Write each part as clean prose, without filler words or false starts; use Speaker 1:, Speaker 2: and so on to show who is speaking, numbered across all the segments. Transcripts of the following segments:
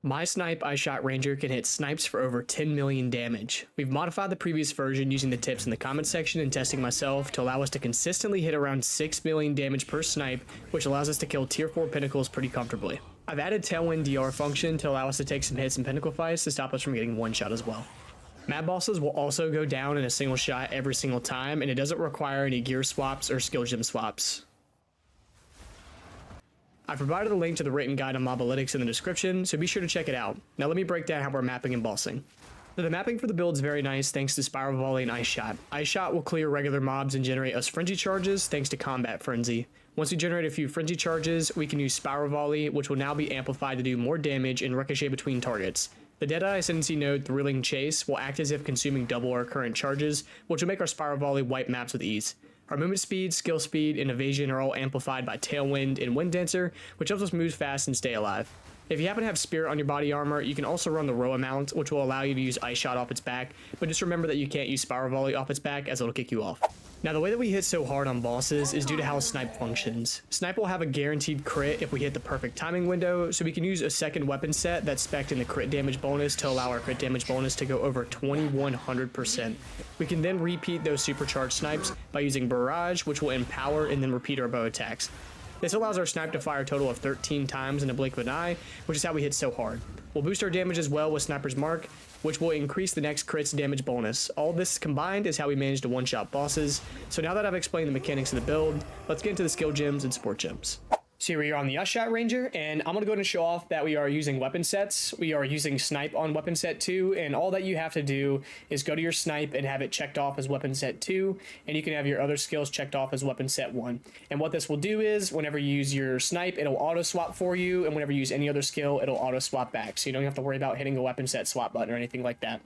Speaker 1: My Snipe iShot Ranger can hit snipes for over 10 million damage. We've modified the previous version using the tips in the comment section and testing myself to allow us to consistently hit around 6 million damage per snipe, which allows us to kill tier 4 pinnacles pretty comfortably. I've added Tailwind DR function to allow us to take some hits in pinnacle fights to stop us from getting one shot as well. Map bosses will also go down in a single shot every single time, and it doesn't require any gear swaps or skill gem swaps. I provided a link to the written guide on Mobalytics in the description, so be sure to check it out. Now let me break down how we're mapping and bossing. So the mapping for the build is very nice thanks to Spiral Volley and Ice Shot. Ice Shot will clear regular mobs and generate us Frenzy Charges thanks to Combat Frenzy. Once we generate a few Frenzy Charges, we can use Spiral Volley, which will now be amplified to do more damage and ricochet between targets. The Deadeye Ascendancy node Thrilling Chase will act as if consuming double our current charges, which will make our Spiral Volley wipe maps with ease. Our movement speed, skill speed, and evasion are all amplified by Tailwind and Wind Dancer, which helps us move fast and stay alive. If you happen to have Spirit on your body armor, you can also run the Roa mount, which will allow you to use Ice Shot off its back, but just remember that you can't use Spiral Volley off its back as it'll kick you off. Now the way that we hit so hard on bosses is due to how Snipe functions. Snipe will have a guaranteed crit if we hit the perfect timing window, so we can use a second weapon set that's spec'd in the crit damage bonus to allow our crit damage bonus to go over 2100%. We can then repeat those supercharged snipes by using Barrage, which will empower and then repeat our bow attacks. This allows our snipe to fire a total of 13 times in a blink of an eye, which is how we hit so hard. We'll boost our damage as well with Sniper's Mark, which will increase the next crit's damage bonus. All this combined is how we manage to one-shot bosses. So now that I've explained the mechanics of the build, let's get into the skill gems and support gems. So here we are on the iShot Ranger, and I'm going to go ahead and show off that we are using weapon sets. We are using Snipe on weapon set 2, and all that you have to do is go to your Snipe and have it checked off as weapon set 2, and you can have your other skills checked off as weapon set 1. And what this will do is, whenever you use your Snipe, it'll auto-swap for you, and whenever you use any other skill, it'll auto-swap back, so you don't have to worry about hitting a weapon set swap button or anything like that.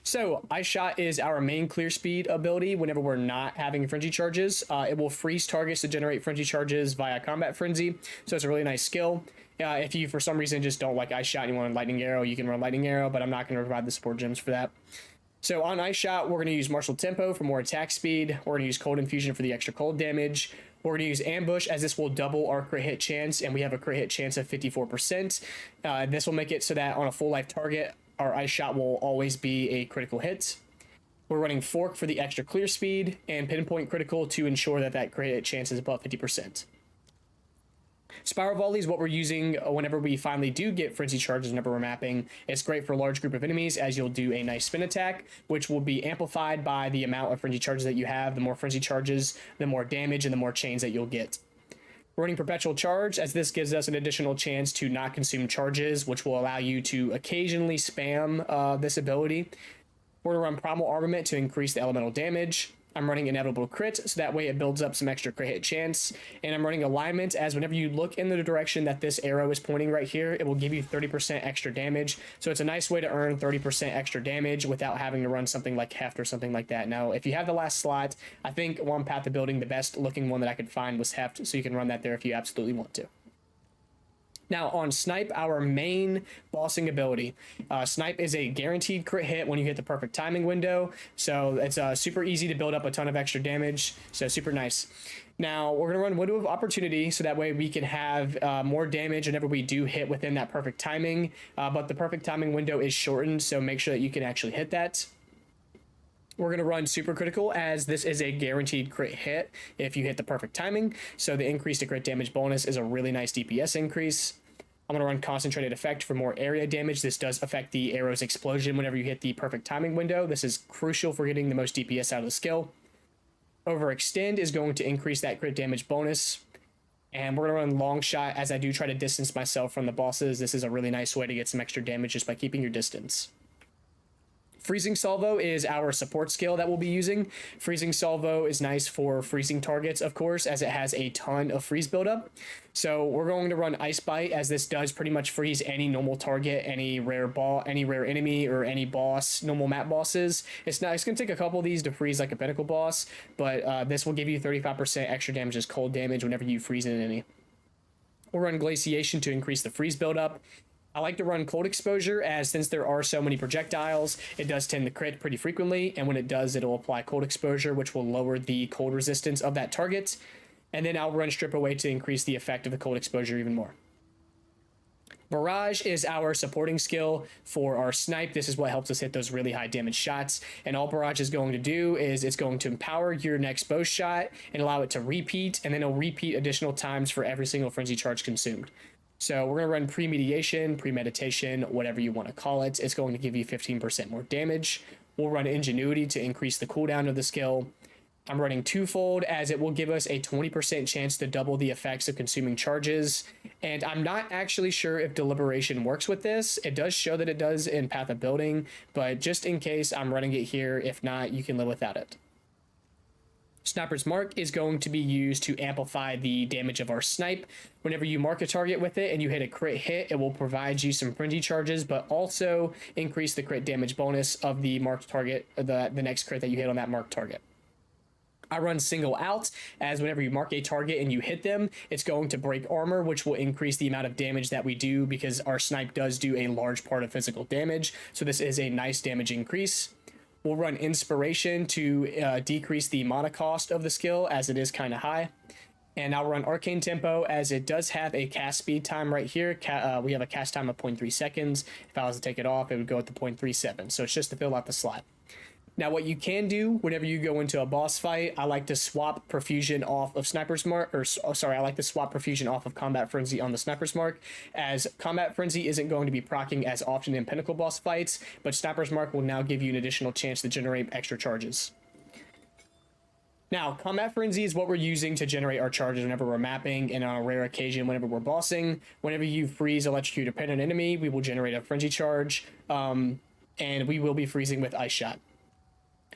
Speaker 1: So, Ice Shot is our main clear speed ability whenever we're not having frenzy charges. It will freeze targets to generate frenzy charges via Combat Frenzy, so it's a really nice skill. If you, for some reason, just don't like Ice Shot and you want Lightning Arrow, you can run Lightning Arrow, but I'm not going to provide the support gems for that. So on Ice Shot, we're going to use Martial Tempo for more attack speed. We're going to use Cold Infusion for the extra cold damage. We're going to use Ambush, as this will double our crit hit chance, and we have a crit hit chance of 54%. This will make it so that on a full life target, our Ice Shot will always be a critical hit. We're running Fork for the extra clear speed, and Pinpoint Critical to ensure that that crit hit chance is above 50%. Spiral Volley is what we're using whenever we finally do get Frenzy Charges whenever we're mapping. It's great for a large group of enemies, as you'll do a nice spin attack, which will be amplified by the amount of Frenzy Charges that you have. The more Frenzy Charges, the more damage and the more chains that you'll get. We're running Perpetual Charge, as this gives us an additional chance to not consume charges, which will allow you to occasionally spam this ability. We're going to run Primal Armament to increase the elemental damage. I'm running Inevitable Crit, so that way it builds up some extra crit hit chance. And I'm running Alignment, as whenever you look in the direction that this arrow is pointing right here, it will give you 30% extra damage. So it's a nice way to earn 30% extra damage without having to run something like Heft or something like that. Now, if you have the last slot, I think one path to building, the best looking one that I could find was Heft, so you can run that there if you absolutely want to. Now on Snipe, our main bossing ability. Snipe is a guaranteed crit hit when you hit the perfect timing window, so it's super easy to build up a ton of extra damage, so super nice. Now we're going to run Window of Opportunity, so that way we can have more damage whenever we do hit within that perfect timing, but the perfect timing window is shortened, so make sure that you can actually hit that. We're going to run Super Critical, as this is a guaranteed crit hit if you hit the perfect timing, so the increase to crit damage bonus is a really nice DPS increase. I'm going to run Concentrated Effect for more area damage. This does affect the arrow's explosion whenever you hit the perfect timing window. This is crucial for getting the most DPS out of the skill. Overextend is going to increase that crit damage bonus. And we're going to run Long Shot, as I do try to distance myself from the bosses. This is a really nice way to get some extra damage just by keeping your distance. Freezing Salvo is our support skill that we'll be using. Freezing Salvo is nice for freezing targets, of course, as it has a ton of freeze buildup. So we're going to run Ice Bite, as this does pretty much freeze any normal target, any rare enemy, or any boss, normal map bosses. It's going to take a couple of these to freeze like a Pinnacle boss, but this will give you 35% extra damage as cold damage whenever you freeze an enemy. We'll run Glaciation to increase the freeze buildup. I like to run Cold Exposure, as since there are so many projectiles, it does tend to crit pretty frequently, and when it does, it'll apply Cold Exposure, which will lower the cold resistance of that target. And then I'll run Strip Away to increase the effect of the Cold Exposure even more. Barrage is our supporting skill for our snipe. This is what helps us hit those really high damage shots. And all Barrage is going to do is it's going to empower your next bow shot and allow it to repeat, and then it'll repeat additional times for every single frenzy charge consumed. So we're going to run premeditation, premeditation, whatever you want to call it. It's going to give you 15% more damage. We'll run ingenuity to increase the cooldown of the skill. I'm running twofold as it will give us a 20% chance to double the effects of consuming charges. And I'm not actually sure if deliberation works with this. It does show that it does in Path of Building, but just in case I'm running it here. If not, you can live without it. Sniper's Mark is going to be used to amplify the damage of our snipe. Whenever you mark a target with it and you hit a crit hit, it will provide you some frenzy charges, but also increase the crit damage bonus of the marked target, the next crit that you hit on that marked target. I run single out, as whenever you mark a target and you hit them, it's going to break armor, which will increase the amount of damage that we do because our snipe does do a large part of physical damage. So this is a nice damage increase. We'll run inspiration to decrease the mana cost of the skill as it is kind of high. And I'll run arcane tempo as it does have a cast speed time right here. We have a cast time of 0.3 seconds. If I was to take it off, it would go at the 0.37. So it's just to fill out the slot. Now, what you can do whenever you go into a boss fight, I like to swap Perfusion off of Sniper's Mark, I like to swap Perfusion off of Combat Frenzy on the Sniper's Mark, as Combat Frenzy isn't going to be proccing as often in Pinnacle boss fights, but Sniper's Mark will now give you an additional chance to generate extra charges. Now, Combat Frenzy is what we're using to generate our charges whenever we're mapping, and on a rare occasion, whenever we're bossing. Whenever you freeze, electrocute, or pin an enemy, we will generate a Frenzy charge, and we will be freezing with Ice Shot.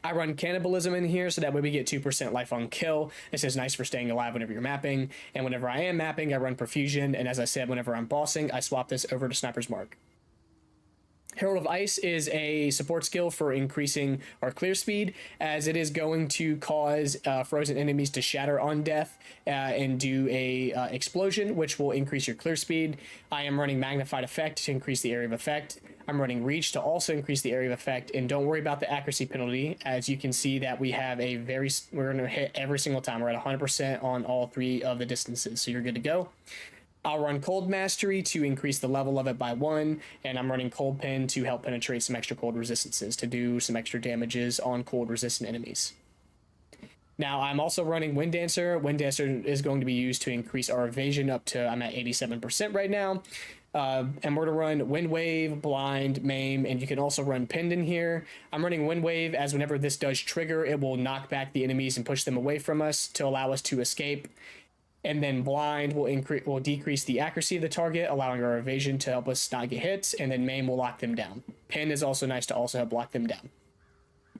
Speaker 1: I run Cannibalism in here so that way we get 2% life on kill. This is nice for staying alive whenever you're mapping. And whenever I am mapping, I run Perfusion. And as I said, whenever I'm bossing, I swap this over to Sniper's Mark. Herald of Ice is a support skill for increasing our clear speed, as it is going to cause frozen enemies to shatter on death and do a explosion, which will increase your clear speed. I am running Magnified Effect to increase the area of effect. I'm running Reach to also increase the area of effect, and don't worry about the accuracy penalty, as you can see that we have we're going to hit every single time. We're at 100% on all three of the distances, so you're good to go. I'll run Cold Mastery to increase the level of it by 1, and I'm running Cold Pin to help penetrate some extra cold resistances to do some extra damages on cold resistant enemies. Now, I'm also running Wind Dancer. Wind Dancer is going to be used to increase our evasion up to, I'm at 87% right now. And we're going to run Wind Wave, Blind, Maim, and you can also run Pinned in here. I'm running Wind Wave as whenever this does trigger, it will knock back the enemies and push them away from us to allow us to escape. And then Blind will decrease the accuracy of the target, allowing our evasion to help us not get hit. And then Maim will lock them down. Pin is also nice to also help lock them down.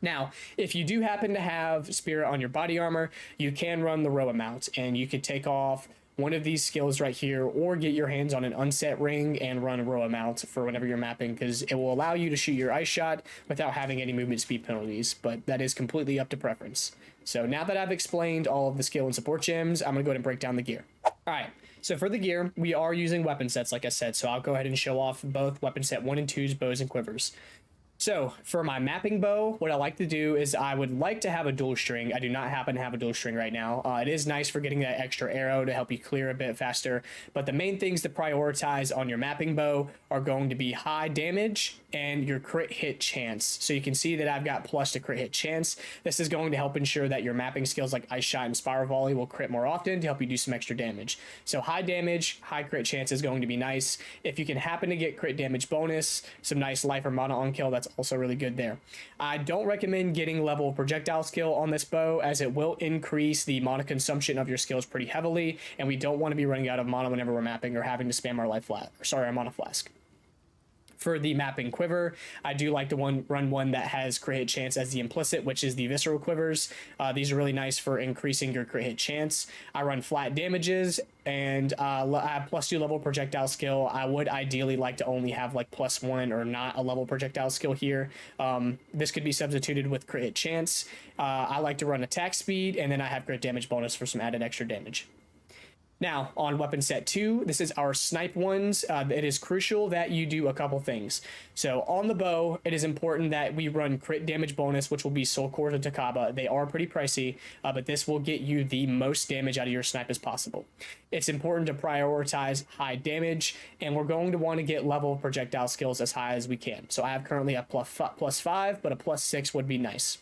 Speaker 1: Now, if you do happen to have Spirit on your body armor, you can run the Roa mount, and you could take off one of these skills right here, or get your hands on an unset ring and run a Roa mount for whenever you're mapping, because it will allow you to shoot your Ice Shot without having any movement speed penalties, but that is completely up to preference. So now that I've explained all of the skill and support gems, I'm going to go ahead and break down the gear. All right, so for the gear, we are using weapon sets, like I said, so I'll go ahead and show off both weapon set 1 and 2's bows and quivers. So for my mapping bow, what I like to do is I would like to have a dual string. I do not happen to have a dual string right now. It is nice for getting that extra arrow to help you clear a bit faster. But the main things to prioritize on your mapping bow are going to be high damage and your crit hit chance. So you can see that I've got plus to crit hit chance. This is going to help ensure that your mapping skills like Ice Shot and Spiral Volley will crit more often to help you do some extra damage. So high damage, high crit chance is going to be nice. If you can happen to get crit damage bonus, some nice life or mana on kill, that's also really good there. I don't recommend getting level projectile skill on this bow, as it will increase the mana consumption of your skills pretty heavily, and we don't want to be running out of mana whenever we're mapping or having to spam our mana flask. For the mapping quiver, I do like to run one that has crit hit chance as the implicit, which is the visceral quivers. These are really nice for increasing your crit hit chance. I run flat damages, and I have +2 level projectile skill. I would ideally like to only have like +1 or not a level projectile skill here. This could be substituted with crit hit chance. I like to run attack speed, and then I have crit damage bonus for some added extra damage. Now, on weapon set 2, this is our snipe ones. It is crucial that you do a couple things. So on the bow, it is important that we run crit damage bonus, which will be Soul Cores of Takaba. They are pretty pricey, but this will get you the most damage out of your snipe as possible. It's important to prioritize high damage, and we're going to want to get level of projectile skills as high as we can. So I have currently a +5, but a +6 would be nice.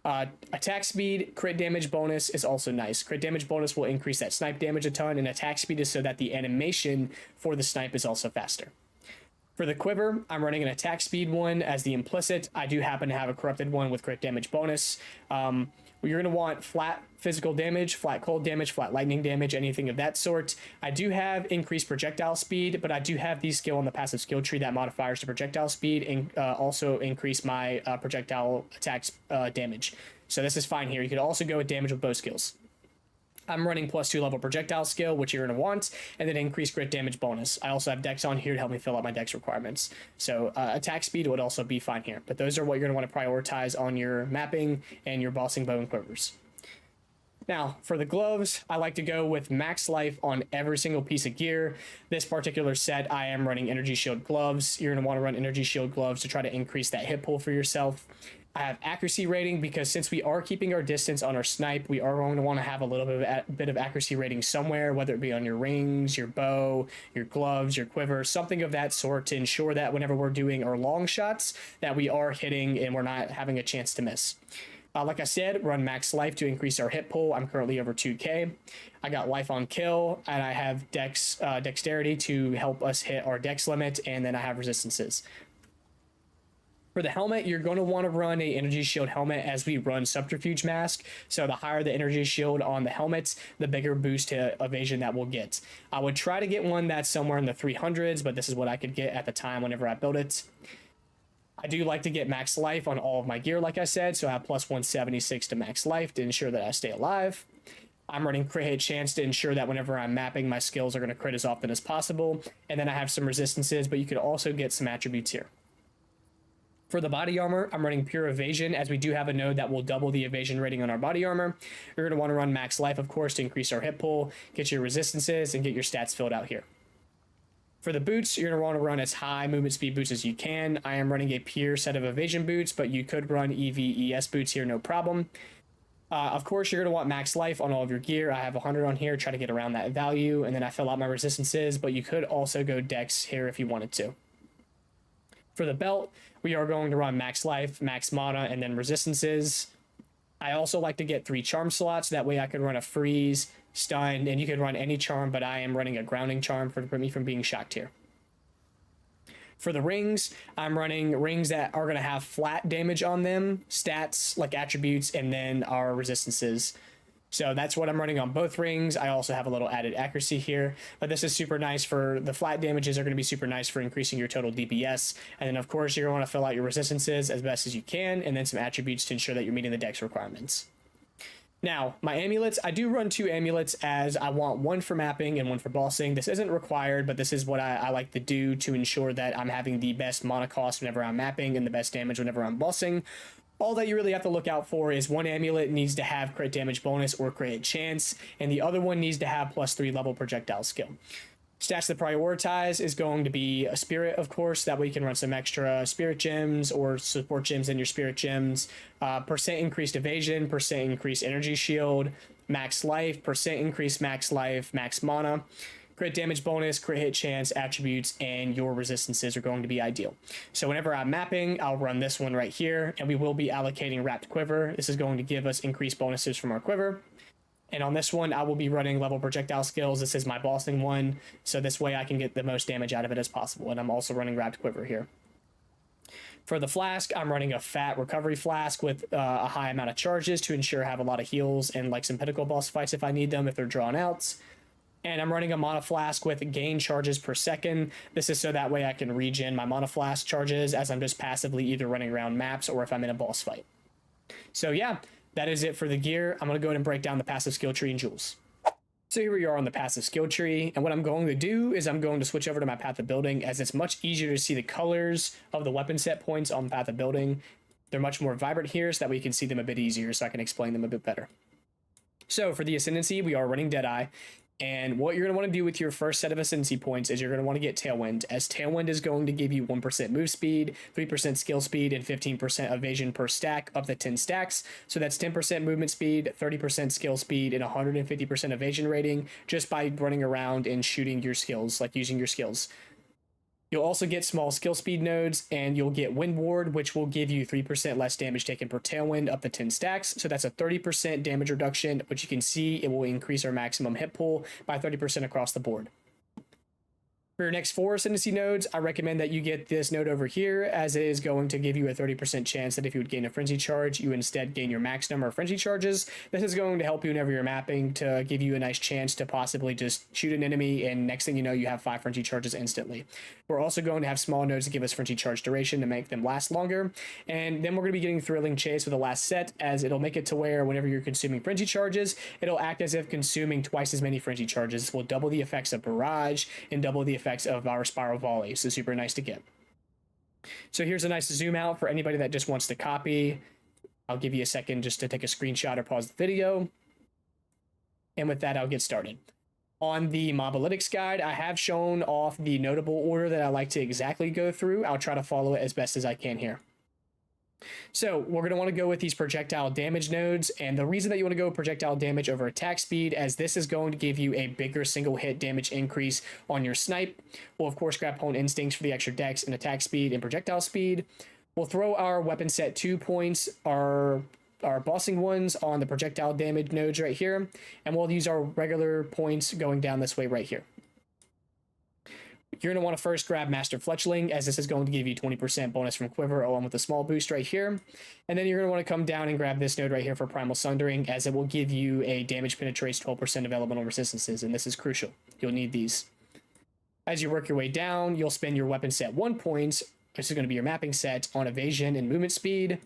Speaker 1: Attack speed, crit damage bonus is also nice. Crit damage bonus will increase that snipe damage a ton, and attack speed is so that the animation for the snipe is also faster. For the quiver, I'm running an attack speed one as the implicit. I do happen to have a corrupted one with crit damage bonus. You're going to want flat physical damage, flat cold damage, flat lightning damage, anything of that sort. I do have increased projectile speed, but I do have the skill on the passive skill tree that modifiers to projectile speed and also increase my projectile attacks damage. So this is fine here. You could also go with damage with bow skills. I'm running +2 level projectile skill, which you're going to want, and then increased crit damage bonus. I also have dex on here to help me fill out my dex requirements. So attack speed would also be fine here. But those are what you're going to want to prioritize on your mapping and your bossing bow and quivers. Now, for the gloves, I like to go with max life on every single piece of gear. This particular set, I am running energy shield gloves. You're going to want to run energy shield gloves to try to increase that hit pull for yourself. I have accuracy rating because since we are keeping our distance on our snipe, we are going to want to have a little bit of accuracy rating somewhere, whether it be on your rings, your bow, your gloves, your quiver, something of that sort to ensure that whenever we're doing our long shots, that we are hitting and we're not having a chance to miss. Like I said, run max life to increase our hit pull. I'm currently over 2k. I got life on kill, and I have dexterity to help us hit our dex limit, and then I have resistances. For the helmet, you're going to want to run a energy shield helmet as we run subterfuge mask. So the higher the energy shield on the helmets, the bigger boost to evasion that we'll get. I would try to get one that's somewhere in the 300s, but this is what I could get at the time whenever I built it. I do like to get max life on all of my gear, like I said, so I have +176 to max life to ensure that I stay alive. I'm running crit hit chance to ensure that whenever I'm mapping, my skills are going to crit as often as possible. And then I have some resistances, but you could also get some attributes here. For the body armor, I'm running pure evasion as we do have a node that will double the evasion rating on our body armor. You're going to want to run max life, of course, to increase our hit pull, get your resistances, and get your stats filled out here. For the boots, you're going to want to run as high movement speed boots as you can. I am running a pure set of evasion boots, but you could run EVES boots here, no problem. Of course, you're going to want max life on all of your gear. I have 100 on here, try to get around that value, and then I fill out my resistances, but you could also go dex here if you wanted to. For the belt, we are going to run max life, max mana, and then resistances. I also like to get 3 charm slots. That way I can run a freeze, stun, and you can run any charm, but I am running a grounding charm to prevent me from being shocked here. For the rings, I'm running rings that are going to have flat damage on them, stats like attributes, and then our resistances. So that's what I'm running on both rings. I also have a little added accuracy here, but this is super nice for the flat damages are going to be super nice for increasing your total DPS. And then of course you're going to want to fill out your resistances as best as you can, and then some attributes to ensure that you're meeting the dex requirements. Now, my amulets, I do run 2 amulets as I want one for mapping and one for bossing. This isn't required, but this is what I like to do to ensure that I'm having the best mana cost whenever I'm mapping and the best damage whenever I'm bossing. All that you really have to look out for is one amulet needs to have crit damage bonus or crit hit chance, and the other one needs to have +3 level projectile skill. Stats to prioritize is going to be a spirit, of course. That way you can run some extra spirit gems or support gems in your spirit gems. Percent increased evasion, percent increased energy shield, max life, percent increased max life, max mana. Crit damage bonus, crit hit chance, attributes, and your resistances are going to be ideal. So whenever I'm mapping, I'll run this one right here, and we will be allocating wrapped quiver. This is going to give us increased bonuses from our quiver. And on this one, I will be running level projectile skills. This is my bossing one, so this way I can get the most damage out of it as possible. And I'm also running wrapped quiver here. For the flask, I'm running a fat recovery flask with a high amount of charges to ensure I have a lot of heals and like some Pinnacle boss fights if I need them, if they're drawn out. And I'm running a mana flask with gain charges per second. This is so that way I can regen my mana flask charges as I'm just passively either running around maps or if I'm in a boss fight. So yeah, that is it for the gear. I'm going to go ahead and break down the passive skill tree and jewels. So here we are on the passive skill tree, and what I'm going to do is I'm going to switch over to my path of building as it's much easier to see the colors of the weapon set points on path of building. They're much more vibrant here so that we can see them a bit easier so I can explain them a bit better. So for the Ascendancy, we are running Deadeye. And what you're going to want to do with your first set of ascendancy points is you're going to want to get Tailwind, as Tailwind is going to give you 1% move speed, 3% skill speed, and 15% evasion per stack up to 10 stacks. So that's 10% movement speed, 30% skill speed, and 150% evasion rating just by running around and shooting your skills, like using your skills. You'll also get small skill speed nodes, and you'll get Wind Ward, which will give you 3% less damage taken per Tailwind up to 10 stacks. So that's a 30% damage reduction, which you can see it will increase our maximum hit pool by 30% across the board. For your next 4 ascendancy nodes, I recommend that you get this node over here, as it is going to give you a 30% chance that if you would gain a frenzy charge, you instead gain your max number of frenzy charges. This is going to help you whenever you're mapping to give you a nice chance to possibly just shoot an enemy, and next thing you know, you have 5 frenzy charges instantly. We're also going to have small nodes to give us frenzy charge duration to make them last longer, and then we're going to be getting Thrilling Chase with the last set, as it'll make it to where whenever you're consuming frenzy charges, it'll act as if consuming twice as many frenzy charges. This will double the effects of Barrage and double the effects of our Spiral Volley, so super nice to get. So here's a nice zoom out for anybody that just wants to copy. I'll give you a second just to take a screenshot or pause the video. And with that, I'll get started. On the Mobalytics guide, I have shown off the notable order that I like to exactly go through. I'll try to follow it as best as I can here. So we're going to want to go with these projectile damage nodes, and the reason that you want to go projectile damage over attack speed, as this is going to give you a bigger single hit damage increase on your snipe. We'll of course grab Opponent Instincts for the extra dex and attack speed and projectile speed. We'll throw our weapon set 2 points, our bossing ones, on the projectile damage nodes right here, and we'll use our regular points going down this way right here. You're going to want to first grab Master Fletchling, as this is going to give you 20% bonus from Quiver along with a small boost right here. And then you're going to want to come down and grab this node right here for Primal Sundering, as it will give you a damage penetrates 12% of elemental resistances, and this is crucial. You'll need these. As you work your way down, you'll spend your weapon set 1 points, which is going to be your mapping set, on evasion and movement speed.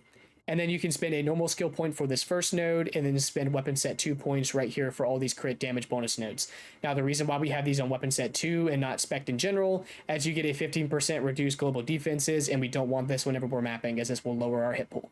Speaker 1: And then you can spend a normal skill point for this first node, and then spend weapon set 2 points right here for all these crit damage bonus nodes. Now, the reason why we have these on weapon set 2 and not spec in general, as you get a 15% reduced global defenses, and we don't want this whenever we're mapping, as this will lower our hit pool.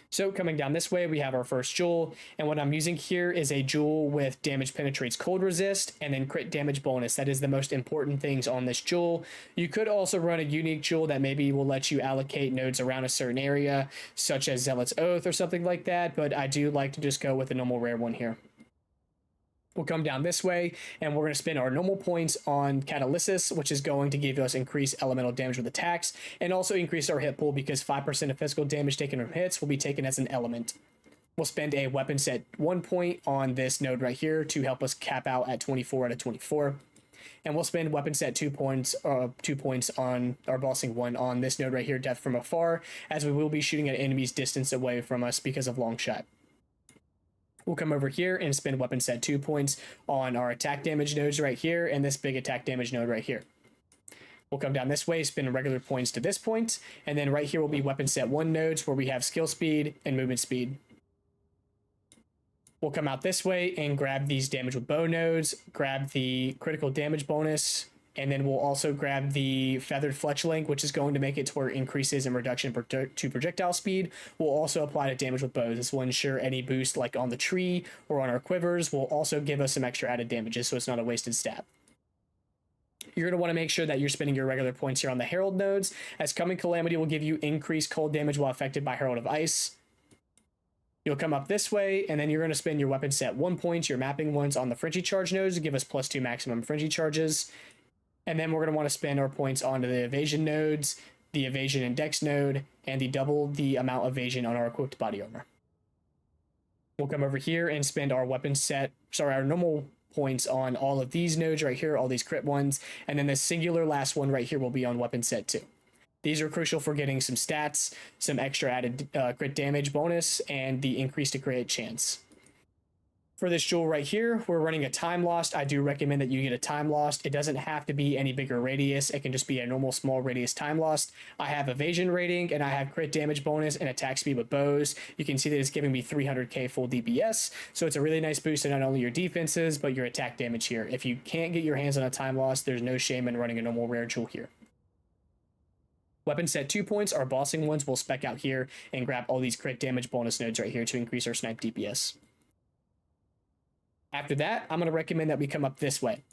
Speaker 1: So coming down this way, we have our first jewel, and what I'm using here is a jewel with damage penetrates cold resist and then crit damage bonus. That is the most important things on this jewel. You could also run a unique jewel that maybe will let you allocate nodes around a certain area, such as Zealot's Oath or something like that, but I do like to just go with a normal rare one here. We'll come down this way, and we're going to spend our normal points on Catalysis, which is going to give us increased elemental damage with attacks, and also increase our hit pool, because 5% of physical damage taken from hits will be taken as an element. We'll spend a weapon set 1 point on this node right here to help us cap out at 24 out of 24. And we'll spend weapon set 2 points on our bossing one on this node right here, Death from Afar, as we will be shooting at enemies distance away from us because of long shot. We'll come over here and spend weapon set 2 points on our attack damage nodes right here, and this big attack damage node right here. We'll come down this way, spend regular points to this point, and then right here will be weapon set 1 nodes where we have skill speed and movement speed. We'll come out this way and grab these damage with bow nodes, grab the critical damage bonus, and then we'll also grab the Feathered Fletchling, which is going to make it to where increases in reduction to projectile speed. We'll also apply to damage with bows. This will ensure any boost like on the tree or on our quivers will also give us some extra added damages, so it's not a wasted stat. You're going to want to make sure that you're spending your regular points here on the Herald nodes, as Coming Calamity will give you increased cold damage while affected by Herald of Ice. You'll come up this way, and then you're going to spend your weapon set 1 point, your mapping ones, on the Frenzy Charge nodes to give us +2 maximum Frenzy Charges. And then we're going to want to spend our points onto the evasion nodes, the evasion and dex node, and double the amount of evasion on our equipped body armor. We'll come over here and spend our our normal points on all of these nodes right here, all these crit ones, and then the singular last one right here will be on weapon set 2. These are crucial for getting some stats, some extra added crit damage bonus, and the increased to crit chance. For this jewel right here, we're running a Time Lost. I do recommend that you get a Time Lost. It doesn't have to be any bigger radius. It can just be a normal small radius Time Lost. I have evasion rating, and I have crit damage bonus and attack speed with bows. You can see that it's giving me 300k full DPS, so it's a really nice boost to not only your defenses, but your attack damage here. If you can't get your hands on a Time Lost, there's no shame in running a normal rare jewel here. Weapon set 2 points, our bossing ones, will spec out here and grab all these crit damage bonus nodes right here to increase our snipe DPS. After that, I'm going to recommend that we come up this way.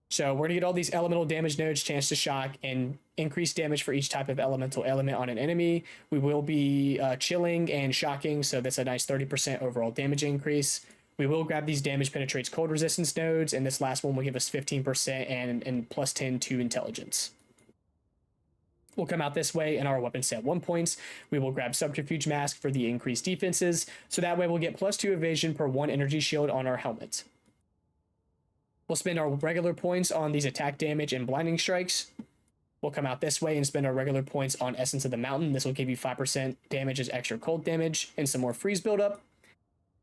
Speaker 1: So we're going to get all these elemental damage nodes, chance to shock, and increase damage for each type of elemental element on an enemy. We will be chilling and shocking, so that's a nice 30% overall damage increase. We will grab these damage penetrates cold resistance nodes, and this last one will give us 15% and plus 10 to intelligence. We'll come out this way in our weapon set 1 points. We will grab subterfuge mask for the increased defenses, so that way we'll get plus 2 evasion per 1 energy shield on our helmet. We'll spend our regular points on these attack damage and blinding strikes. We'll come out this way and spend our regular points on Essence of the Mountain. This will give you 5% damage as extra cold damage and some more freeze buildup.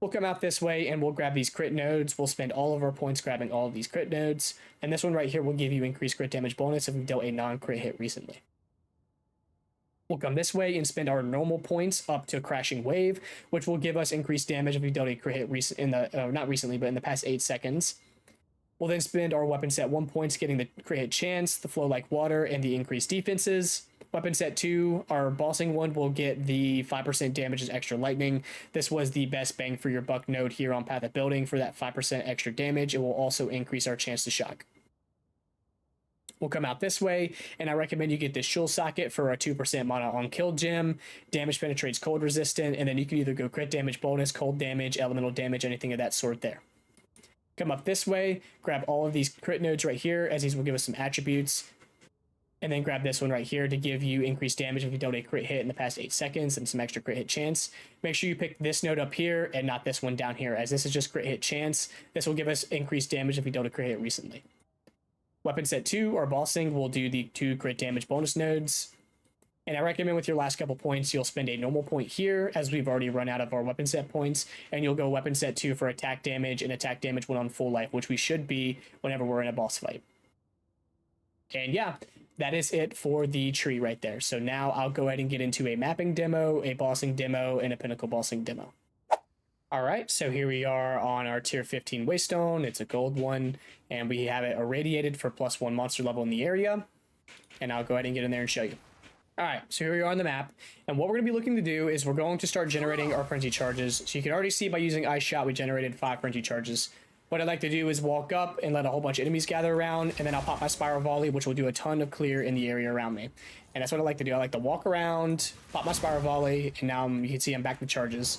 Speaker 1: We'll come out this way and we'll grab these crit nodes. We'll spend all of our points grabbing all of these crit nodes. And this one right here will give you increased crit damage bonus if we've dealt a non-crit hit recently. We'll come this way and spend our normal points up to Crashing Wave, which will give us increased damage if we dealt a crit hit not recently, but in the past 8 seconds. We'll then spend our weapon set 1 points getting the crit hit chance, the flow like water, and the increased defenses. Weapon set 2, our bossing one, will get the 5% damage as extra lightning. This was the best bang for your buck node here on Path of Building for that 5% extra damage. It will also increase our chance to shock. We'll come out this way, and I recommend you get this Shul Socket for a 2% mana on kill gem. Damage penetrates cold resistant, and then you can either go crit damage bonus, cold damage, elemental damage, anything of that sort there. Come up this way, grab all of these crit nodes right here, as these will give us some attributes. And then grab this one right here to give you increased damage if you dealt a crit hit in the past 8 seconds and some extra crit hit chance. Make sure you pick this node up here and not this one down here, as this is just crit hit chance. This will give us increased damage if you dealt a crit hit recently. Weapon set 2, or bossing, will do the 2 crit damage bonus nodes. And I recommend with your last couple points, you'll spend a normal point here, as we've already run out of our weapon set points, and you'll go weapon set 2 for attack damage and attack damage when on full life, which we should be whenever we're in a boss fight. And yeah, that is it for the tree right there. So now I'll go ahead and get into a mapping demo, a bossing demo, and a pinnacle bossing demo. All right, so here we are on our tier 15 Waystone. It's a gold one, and we have it irradiated for +1 monster level in the area. And I'll go ahead and get in there and show you. All right, so here we are on the map, and what we're going to be looking to do is we're going to start generating our frenzy charges. So you can already see by using Ice Shot, we generated 5 frenzy charges. What I'd like to do is walk up and let a whole bunch of enemies gather around, and then I'll pop my Spiral Volley, which will do a ton of clear in the area around me. And that's what I like to do. I like to walk around, pop my Spiral Volley, and now you can see I'm back to charges.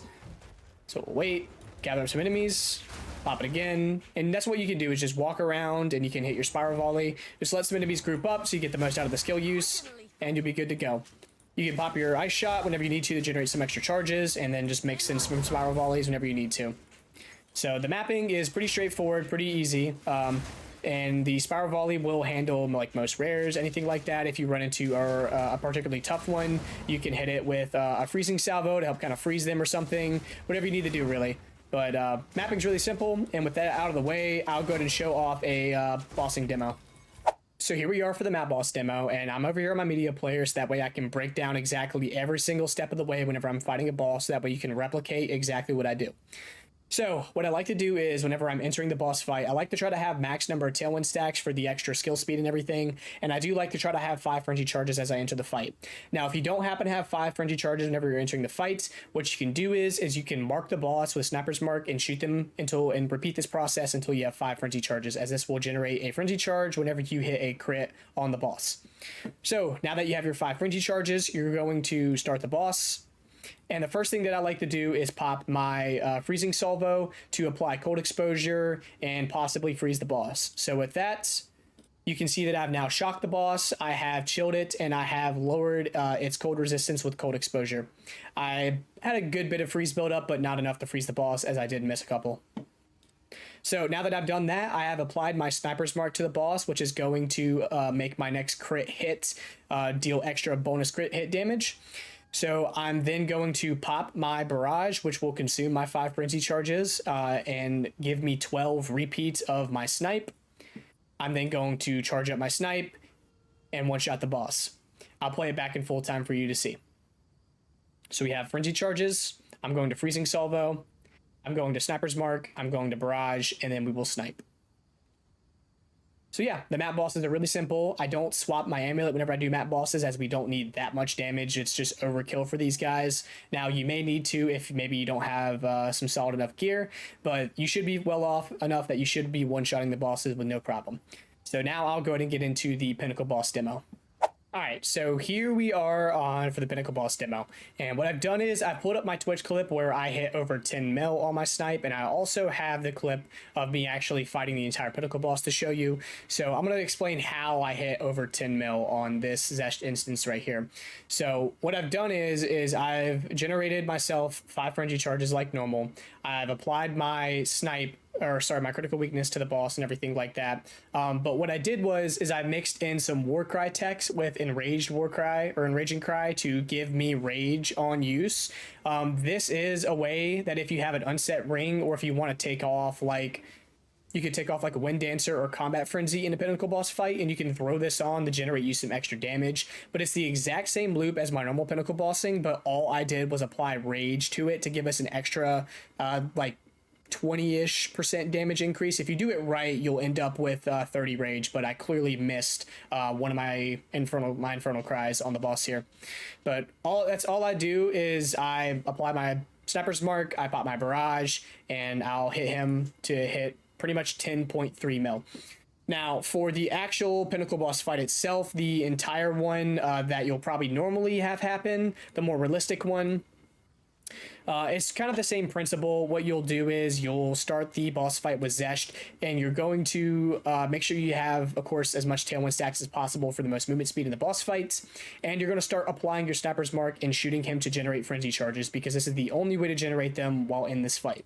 Speaker 1: So we'll wait, gather up some enemies, pop it again, and that's what you can do is just walk around and you can hit your Spiral Volley. Just let some enemies group up so you get the most out of the skill use, and you'll be good to go. You can pop your Ice Shot whenever you need to generate some extra charges, and then just mix in some Spiral Volleys whenever you need to. So the mapping is pretty straightforward, pretty easy, and the Spiral Volley will handle like most rares, anything like that. If you run into a particularly tough one, you can hit it with a freezing salvo to help kind of freeze them or something, whatever you need to do really. But mapping's really simple, and with that out of the way, I'll go ahead and show off a bossing demo. So here we are for the map boss demo, and I'm over here on my media player, so that way I can break down exactly every single step of the way whenever I'm fighting a boss, so that way you can replicate exactly what I do. So what I like to do is whenever I'm entering the boss fight, I like to try to have max number of tailwind stacks for the extra skill speed and everything. And I do like to try to have 5 frenzy charges as I enter the fight. Now, if you don't happen to have 5 frenzy charges whenever you're entering the fight, what you can do is you can mark the boss with sniper's mark and shoot them and repeat this process until you have 5 frenzy charges, as this will generate a frenzy charge whenever you hit a crit on the boss. So now that you have your 5 frenzy charges, you're going to start the boss. And the first thing that I like to do is pop my freezing salvo to apply cold exposure and possibly freeze the boss. So with that, you can see that I've now shocked the boss, I have chilled it, and I have lowered its cold resistance with cold exposure. I had a good bit of freeze buildup, but not enough to freeze the boss, as I did miss a couple. So now that I've done that, I have applied my sniper's mark to the boss, which is going to make my next crit hit deal extra bonus crit hit damage. So I'm then going to pop my Barrage, which will consume my 5 frenzy charges and give me 12 repeats of my snipe. I'm then going to charge up my snipe and one-shot the boss. I'll play it back in full time for you to see. So we have frenzy charges. I'm going to freezing salvo. I'm going to sniper's mark. I'm going to Barrage, and then we will snipe. So yeah, the map bosses are really simple. I don't swap my amulet whenever I do map bosses, as we don't need that much damage. It's just overkill for these guys. Now you may need to if maybe you don't have some solid enough gear, but you should be well off enough that you should be one-shotting the bosses with no problem. So now I'll go ahead and get into the Pinnacle boss demo. All right, so here we are on for the Pinnacle boss demo. And what I've done is I've pulled up my Twitch clip where I hit over 10 mil on my snipe, and I also have the clip of me actually fighting the entire Pinnacle boss to show you. So I'm going to explain how I hit over 10 mil on this Zesht instance right here. So what I've done is I've generated myself 5 frenzy charges like normal. I've applied my snipe, or sorry, my critical weakness to the boss and everything like that. But what I did is I mixed in some Warcry text with Enraged Warcry or Enraging Cry to give me rage on use. This is a way that if you have an unset ring, or if you want to take off like, you could take off like a Wind Dancer or Combat Frenzy in a Pinnacle boss fight, and you can throw this on to generate you some extra damage. But it's the exact same loop as my normal Pinnacle bossing, but all I did was apply rage to it to give us an extra like 20-ish% damage increase. If you do it right, you'll end up with 30 rage, but I clearly missed one of my infernal cries on the boss here. But that's all I do is I apply my sniper's mark, I pop my barrage, and I'll hit him to hit pretty much 10.3 mil. Now, for the actual Pinnacle boss fight itself, the entire one that you'll probably normally have happen, the more realistic one, it's kind of the same principle. What you'll do is you'll start the boss fight with Zesht, and you're going to make sure you have, of course, as much tailwind stacks as possible for the most movement speed in the boss fights. And you're going to start applying your sniper's mark and shooting him to generate frenzy charges, because this is the only way to generate them while in this fight.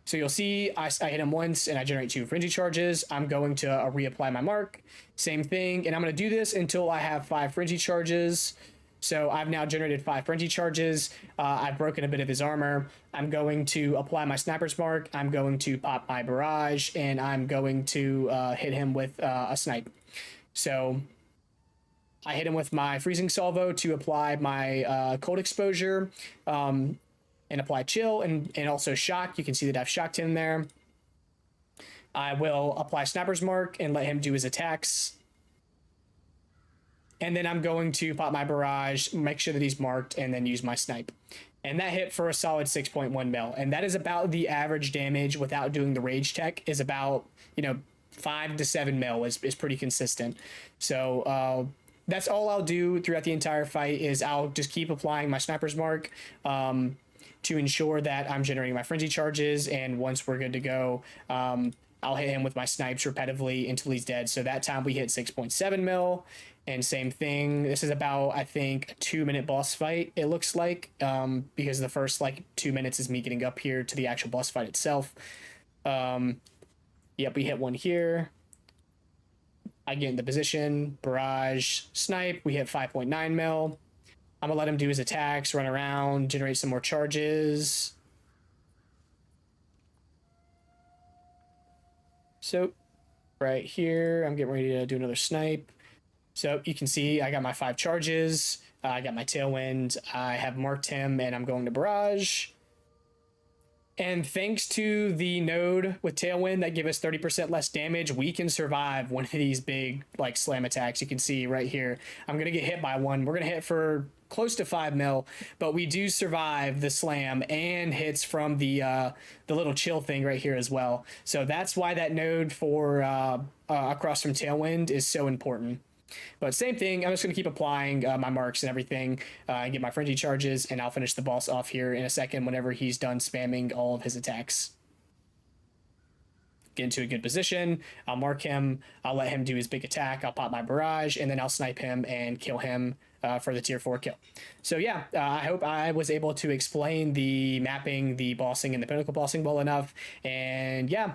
Speaker 1: So you'll see I hit him once and I generate 2 frenzy charges. I'm going to reapply my mark. Same thing. And I'm going to do this until I have 5 frenzy charges. So I've now generated 5 frenzy charges. I've broken a bit of his armor. I'm going to apply my sniper's mark. I'm going to pop my barrage, and I'm going to hit him with a snipe. So I hit him with my freezing salvo to apply my cold exposure, and apply chill and also shock. You can see that I've shocked him there. I will apply sniper's mark and let him do his attacks. And then I'm going to pop my barrage, make sure that he's marked, and then use my snipe. And that hit for a solid 6.1 mil. And that is about the average damage without doing the rage tech, is about, 5 to 7 mil is pretty consistent. So that's all I'll do throughout the entire fight, is I'll just keep applying my sniper's mark to ensure that I'm generating my frenzy charges. And once we're good to go, I'll hit him with my snipes repetitively until he's dead. So that time we hit 6.7 mil. And same thing, this is about, I think, a 2-minute boss fight, it looks like, because the first, 2 minutes is me getting up here to the actual boss fight itself. Yep, we hit one here. I get into position, barrage, snipe, we hit 5.9 mil. I'm going to let him do his attacks, run around, generate some more charges. So, right here, I'm getting ready to do another snipe. So you can see I got my 5 charges, I got my tailwind, I have marked him, and I'm going to barrage. And thanks to the node with tailwind that give us 30% less damage, we can survive one of these big slam attacks. You can see right here, I'm going to get hit by one. We're going to hit for close to 5 mil, but we do survive the slam and hits from the little chill thing right here as well. So that's why that node for across from tailwind is so important. But same thing, I'm just going to keep applying my marks and everything and get my frenzy charges, and I'll finish the boss off here in a second whenever he's done spamming all of his attacks. Get into a good position, I'll mark him, I'll let him do his big attack, I'll pop my barrage, and then I'll snipe him and kill him for the tier 4 kill. So yeah, I hope I was able to explain the mapping, the bossing, and the Pinnacle bossing well enough, and yeah.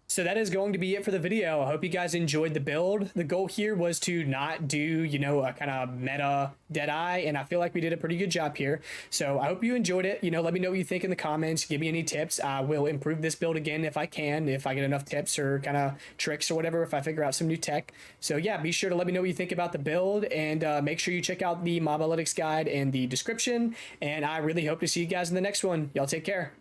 Speaker 1: So that is going to be it for the video. I hope you guys enjoyed the build. The goal here was to not do, a kind of meta Deadeye, and I feel like we did a pretty good job here. So I hope you enjoyed it. Let me know what you think in the comments. Give me any tips. I will improve this build again if I can, if I get enough tips or kind of tricks or whatever, if I figure out some new tech. So yeah, be sure to let me know what you think about the build, and make sure you check out the mob analytics guide in the description. And I really hope to see you guys in the next one. Y'all take care.